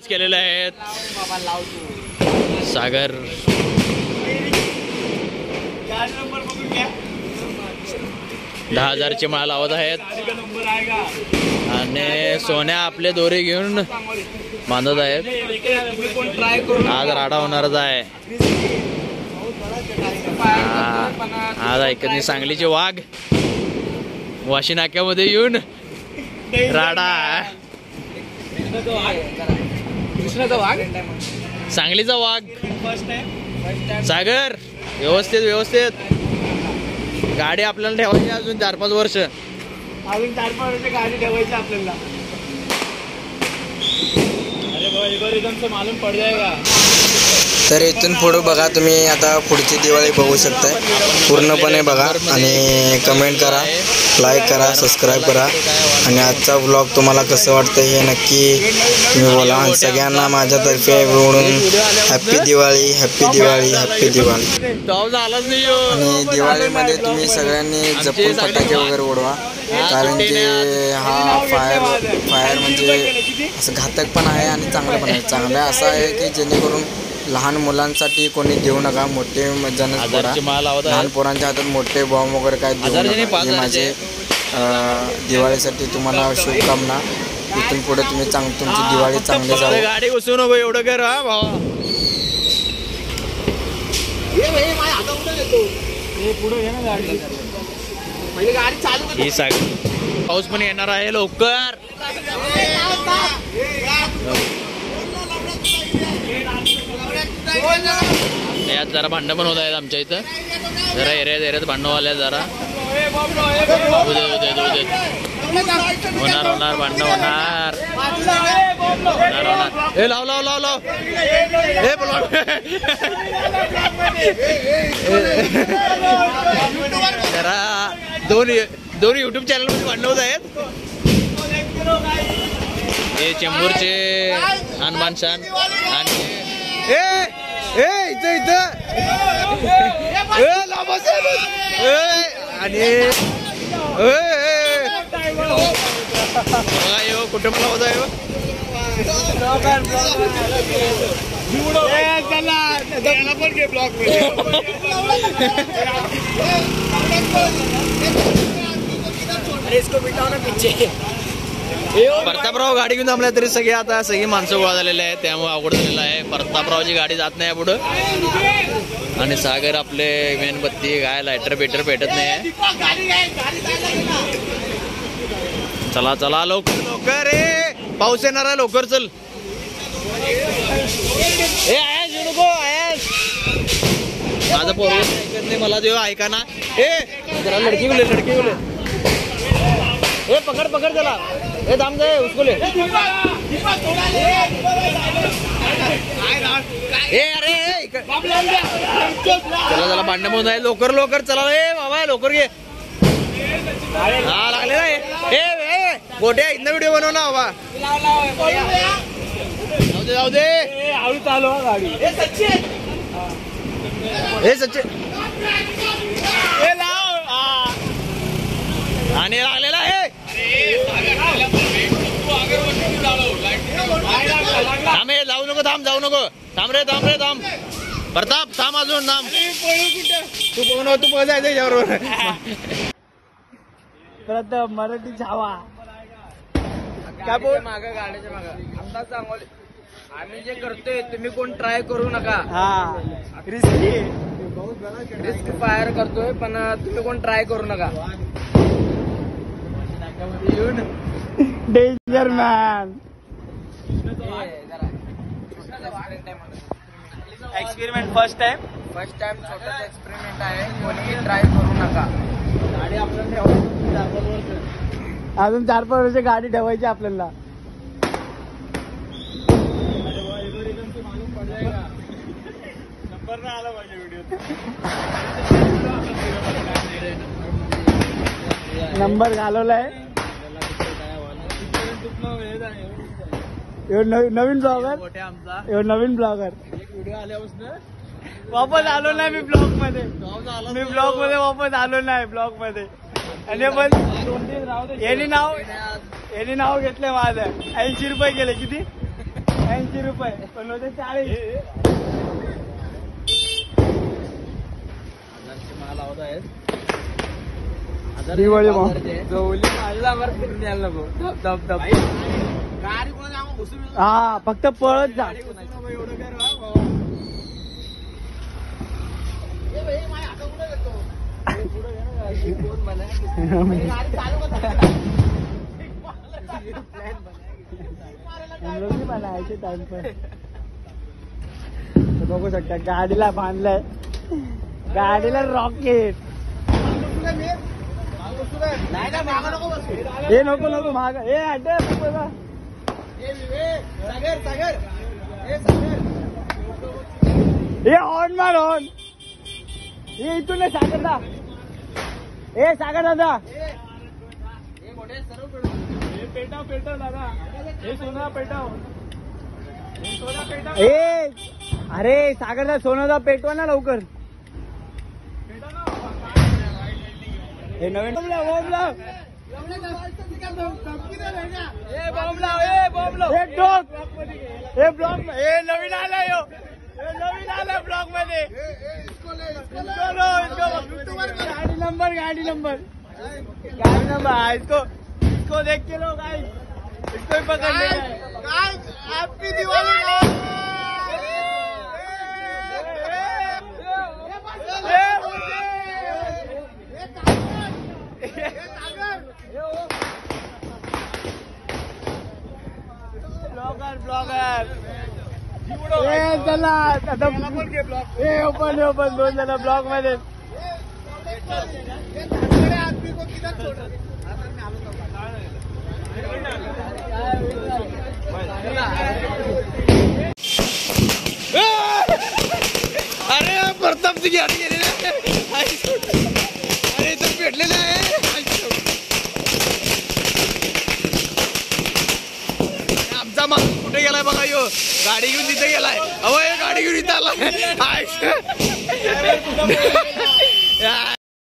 केलेले आहेत सागर. 10,000ची माळ लावत आहेत आणि सोन्या आपले दोरे घेऊन बांधत आहेत. आज राडा होणारच आहे. आज ऐकत नाही सांगलीचे वाघ वाशी नाक्यामध्ये येऊन राडा. कृष्णाचा वाघ सांगलीचा वाघ सागर. व्यवस्थित व्यवस्थित गाडी आपल्याला ठेवायची अजून 4-5 वर्ष. अजून 4-5 वर्ष गाडी ठेवायची आपल्याला. मालूम पड जाएगा. तर इथून पुढे बघा तुम्ही आता पुढची दिवाळी बघू शकताय. पूर्णपणे बघा आणि कमेंट करा, लाईक करा, सबस्क्राईब करा आणि आजचा व्लॉग तुम्हाला कसं वाटतं हे नक्की तुम्ही बोला. आणि सगळ्यांना माझ्यातर्फे बोलून happy Diwali, happy Diwali, happy Diwali. आणि दिवाळीमध्ये तुम्ही सगळ्यांनी जपून फटाके वगैरे उडवा, कारण की हा फायर म्हणजे असं घातक पण आहे आणि चांगलं पण आहे. चांगलं असं आहे की जेणेकरून लहान मुलांसाठी कोणी देऊ नका. मोठे जण लहान पोरांच्या हातात मोठे बॉम्ब वगैरे काय देऊ नका. हे माझे दिवाळीसाठी तुम्हाला शुभकामना. इथून पुढे तुम्ही तुमची दिवाळी चांगली जाऊ. गाडी घुसू नको एवढं कर भावा. ही पाऊस पण येणार आहे लवकर. यात जरा भांडण पण होत आहेत आमच्या इथं. जरा एरियात भांडण आल्या जरा. होणार भांडण होणार. हे लाव लाव लाव लाव. हे बोला जरा दोन युट्यूब चॅनल मध्ये भांडण होत आहेत. हे चेंबूरचे हनुमान शान आणि इथं आणि कुटुंबाला होत आहे. प्रतापराव गाडी घेऊन थांबल्या तरी सगळी माणसं गोळा झालेले आहेत, त्यामुळे अवघड झालेलं आहे. प्रतापरावची गाडी जात नाही पुढं. आणि सागर आपले मेणबत्ती काय लायटर पेटर पेटत नाही. चला चला लवकर लवकर. पाऊस येणार आहे लवकर चल. माझं पोरग ऐकत नाही मला देव ऐका ना. जरा लडकी बोले. पकड़ पकड़ चला. दाम दे उसको ले. चला चला भांडण होत आहे. लवकर लवकर चला बाबा लवकर घे. हा लागले ना गोट्या इथनं व्हिडिओ बनव ना बाबा. जाऊ दे हळू चालू गाडी. हे सचिन आणि लागलेला आहे. थांब जाऊ नको. जाऊ नको. थांब रे थांब. प्रताप थांब अजून थांब. तू पळ जायचं याच्याबरोबर. प्रताप मराठी छावा काय बोल. मागं गाड्याच्या मागं आमचा सांगोले. आम्ही जे करतोय तुम्ही कोण ट्राय करू नका. हा रिस्क फायर करतोय पण तुम्ही कोण ट्राय करू नका. Danger man. Experiment first time छोटासा एक्सपेरिमेंट आहे. कोणी ट्राय करू नका. गाडी आपल्याला अजून 4-5 वर्ष गाडी ठेवायची आपल्याला. नंबर नाही आला पाहिजे व्हिडिओ. नंबर घालवलाय. नवीन ब्लॉगर व्हिडिओ आल्यापासून वापस आलो नाही. मी ब्लॉग मध्ये वापस आलो नाही ब्लॉग मध्ये. आणि पण यांनी नाव घेतलंय माझं. 80 रुपये गेले. किती 80 रुपये पण होते 40. माल लावत आहेत दिवाळी हा फक्त पळत जा. टाइम पर बघू शकता गाडीला बांधलंय. गाडीला रॉकेट. हे नको नको महाग हे अड्डे बघा. हे हॉर्न मार हॉर्न. हे इथून नाही सागरदा. हे सागर दादा पेटाव पेटाव दादा. हे सोना पेटाव. ए अरे सागरदा सोनादा पेटवा ना लवकर. हे नवीन बॉम्ब लाव. हे ब्लॉक हे नवीन आलाय. नवीन आलाय ब्लॉक मध्ये. गाडी नंबर इसको देख के लो गाइस. इसको ही पकड़ ले गाइस. हैप्पी दिवाली. ब्लॉगर चला आता ओपन 2 जण ब्लॉक मध्ये. अरे प्रतापची गाडी गेलेली आहे. अरे इथं भेटलेलं आहे. आमचा माणूस कुठे गेलाय बघा. यो गाडी घेऊन तिथे गेलाय. अहो गाडी घेऊन इथं आलाय.